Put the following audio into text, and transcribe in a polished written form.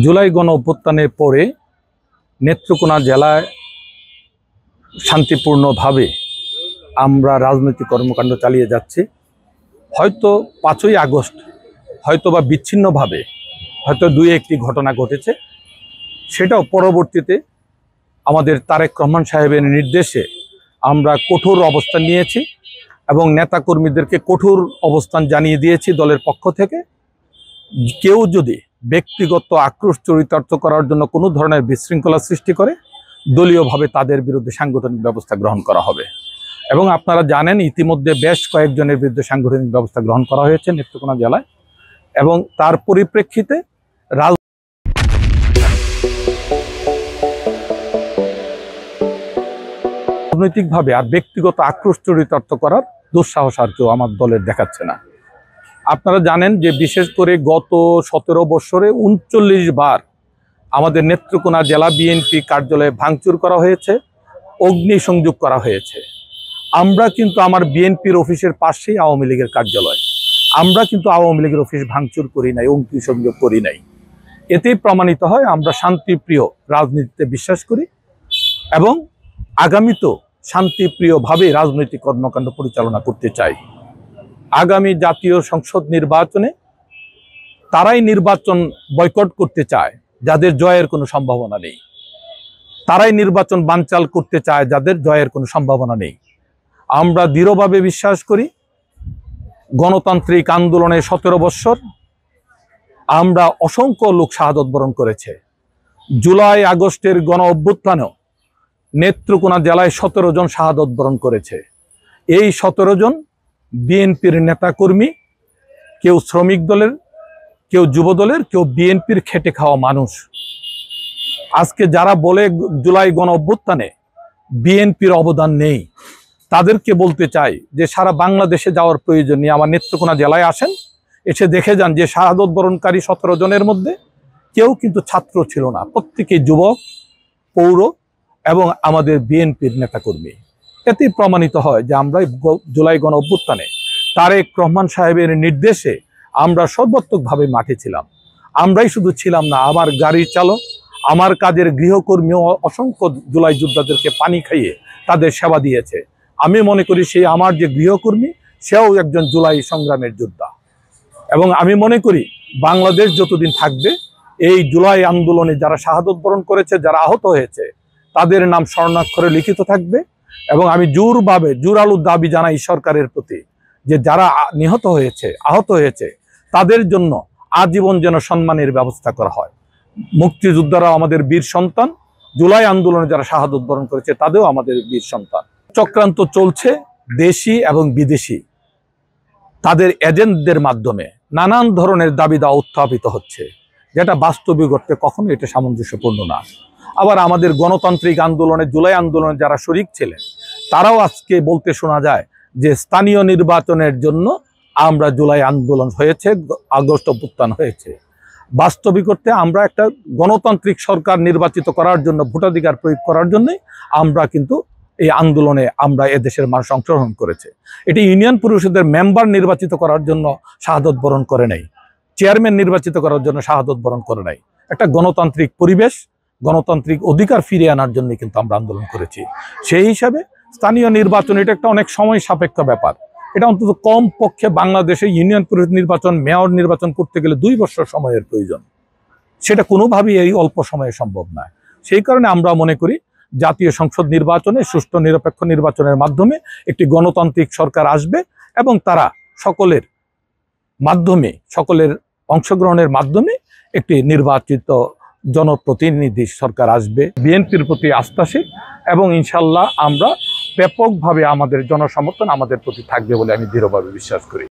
জুলাই গণ অভ্যুত্থানের পরে নেত্রকোনা জেলায় শান্তিপূর্ণভাবে আমরা রাজনৈতিক কর্মকাণ্ড চালিয়ে যাচ্ছি। হয়তো 5ই আগস্ট হয়তো বা বিচ্ছিন্নভাবে হয়তো দুই একটি ঘটনা ঘটেছে, সেটাও পরবর্তীতে আমাদের তারেক রহমান সাহেবের নির্দেশে আমরা কঠোর অবস্থান নিয়েছি এবং নেতাকর্মীদেরকে কঠোর অবস্থান জানিয়ে দিয়েছি দলের পক্ষ থেকে। কেউ যদি ব্যক্তিগত আক্রোশ চরিতার্থ করার জন্য কোনো ধরনের বিশৃঙ্খলা সৃষ্টি করে, দলীয়ভাবে তাদের বিরুদ্ধে সাংগঠনিক ব্যবস্থা গ্রহণ করা হবে। এবং আপনারা জানেন ইতিমধ্যে বেশ কয়েকজনের বিরুদ্ধে সাংগঠনিক ব্যবস্থা গ্রহণ করা হয়েছে নেত্রকোনা জেলায়, এবং তার পরিপ্রেক্ষিতে রাজনৈতিকভাবে আর ব্যক্তিগত আক্রোশ চরিতার্থ করার দুঃসাহস আর কেউ আমার দলের দেখাচ্ছে না। আপনারা জানেন যে বিশেষ করে গত 17 বছরে 39 বার আমাদের নেত্রকোনা জেলা বিএনপি কার্যালয়ে ভাঙচুর করা হয়েছে, অগ্নিসংযোগ করা হয়েছে। আমরা কিন্তু আমার বিএনপির অফিসের পাশেই আওয়ামী লীগের কার্যালয়, আমরা কিন্তু আওয়ামী লীগের অফিস ভাঙচুর করি নাই, অগ্নিসংযোগ করি নাই। এতেই প্রমাণিত হয় আমরা শান্তিপ্রিয় রাজনীতিতে বিশ্বাস করি এবং আগামীতেও শান্তিপ্রিয়ভাবে রাজনৈতিক কর্মকাণ্ড পরিচালনা করতে চাই। আগামী জাতীয় সংসদ নির্বাচনে তারাই নির্বাচন বয়কট করতে চায় যাদের জয়ের কোনো সম্ভাবনা নেই, তারাই নির্বাচন বানচাল করতে চায় যাদের জয়ের কোনো সম্ভাবনা নেই। আমরা দৃঢ়ভাবে বিশ্বাস করি গণতান্ত্রিক আন্দোলনে 17 বছর আমরা অসংখ্য লোক শাহাদত বরণ করেছে। জুলাই আগস্টের গণ অভ্যুত্থানেও নেত্রকোনা জেলায় 17 জন শাহাদত বরণ করেছে। এই 17 জন বিএনপির নেতাকর্মী, কেউ শ্রমিক দলের, কেউ যুব দলের, কেউ বিএনপির খেটে খাওয়া মানুষ। আজকে যারা বলে জুলাই গণ অভ্যুত্থানে বিএনপির অবদান নেই, তাদেরকে বলতে চাই যে সারা বাংলাদেশে যাওয়ার প্রয়োজন নেই, আমার নেত্রকোনা জেলায় আসেন, এসে দেখে যান যে শাহাদত বরণকারী 17 জনের মধ্যে কেউ কিন্তু ছাত্র ছিল না, প্রত্যেকেই যুবক, পৌর এবং আমাদের বিএনপির নেতাকর্মী। এতেই প্রমাণিত হয় যে আমরা জুলাই গণ অভ্যুত্থানে তারেক রহমান সাহেবের নির্দেশে আমরা সর্বাত্মকভাবে মাঠে ছিলাম। আমরাই শুধু ছিলাম না, আমার গাড়ির চালক, আমার কাজের গৃহকর্মীও অসংখ্য জুলাই যোদ্ধাদেরকে পানি খাইয়ে তাদের সেবা দিয়েছে। আমি মনে করি সেই আমার যে গৃহকর্মী, সেও একজন জুলাই সংগ্রামের যোদ্ধা। এবং আমি মনে করি বাংলাদেশ যতদিন থাকবে এই জুলাই আন্দোলনে যারা শাহাদত বরণ করেছে, যারা আহত হয়েছে, তাদের নাম স্বর্ণাক্ষরে লিখিত থাকবে। এবং আমি জোরালো দাবি জানাই সরকারের প্রতি যে যারা নিহত হয়েছে, আহত হয়েছে, তাদের জন্য আজীবন যেন সম্মানের ব্যবস্থা করা হয়। মুক্তিযোদ্ধারাও আমাদের বীর সন্তান, জুলাই আন্দোলনে যারা শাহাদত বরণ করেছে তাদেরও আমাদের বীর সন্তান। চক্রান্ত চলছে দেশি এবং বিদেশি, তাদের এজেন্টদের মাধ্যমে নানান ধরনের দাবি দাওয়া উত্থাপিত হচ্ছে, যেটা বাস্তবিক অর্থে কখনো এটা সামঞ্জস্যপূর্ণ না। আবার আমাদের গণতান্ত্রিক আন্দোলনে, জুলাই আন্দোলনে যারা শরিক ছিলেন, তারাও আজকে বলতে শোনা যায় যে স্থানীয় নির্বাচনের জন্য আমরা জুলাই আন্দোলন হয়েছে, আগস্ট অভ্যুত্থান হয়েছে। বাস্তবিক অর্থে আমরা একটা গণতান্ত্রিক সরকার নির্বাচিত করার জন্য, ভোটাধিকার প্রয়োগ করার জন্যই আমরা কিন্তু এই আন্দোলনে আমরা এদেশের মানুষ অংশগ্রহণ করেছে। এটি ইউনিয়ন পরিষদের মেম্বার নির্বাচিত করার জন্য শাহাদত বরণ করে নাই, চেয়ারম্যান নির্বাচিত করার জন্য শাহাদত বরণ করে নাই। একটা গণতান্ত্রিক পরিবেশ, গণতান্ত্রিক অধিকার ফিরিয়ে আনার জন্য কিন্তু আমরা আন্দোলন করেছি। সেই হিসাবে স্থানীয় নির্বাচন এটা একটা অনেক সময় সাপেক্ষ ব্যাপার। এটা অন্তত কম পক্ষে বাংলাদেশে ইউনিয়ন পরিষদ নির্বাচন, মেয়র নির্বাচন করতে গেলে 2 বছর সময়ের প্রয়োজন। সেটা কোনোভাবেই এই অল্প সময়ে সম্ভব নয়। সেই কারণে আমরা মনে করি জাতীয় সংসদ নির্বাচনে, সুষ্ঠু নিরপেক্ষ নির্বাচনের মাধ্যমে একটি গণতান্ত্রিক সরকার আসবে এবং তারা সকলের মাধ্যমে, সকলের অংশগ্রহণের মাধ্যমে একটি নির্বাচিত জনপ্রতিনিধি সরকার আসবে। বিএনপির প্রতি আস্থাশীল এবং ইনশাল্লাহ আমরা ব্যাপকভাবে আমাদের জনসমর্থন আমাদের প্রতি থাকবে বলে আমি দৃঢ়ভাবে বিশ্বাস করি।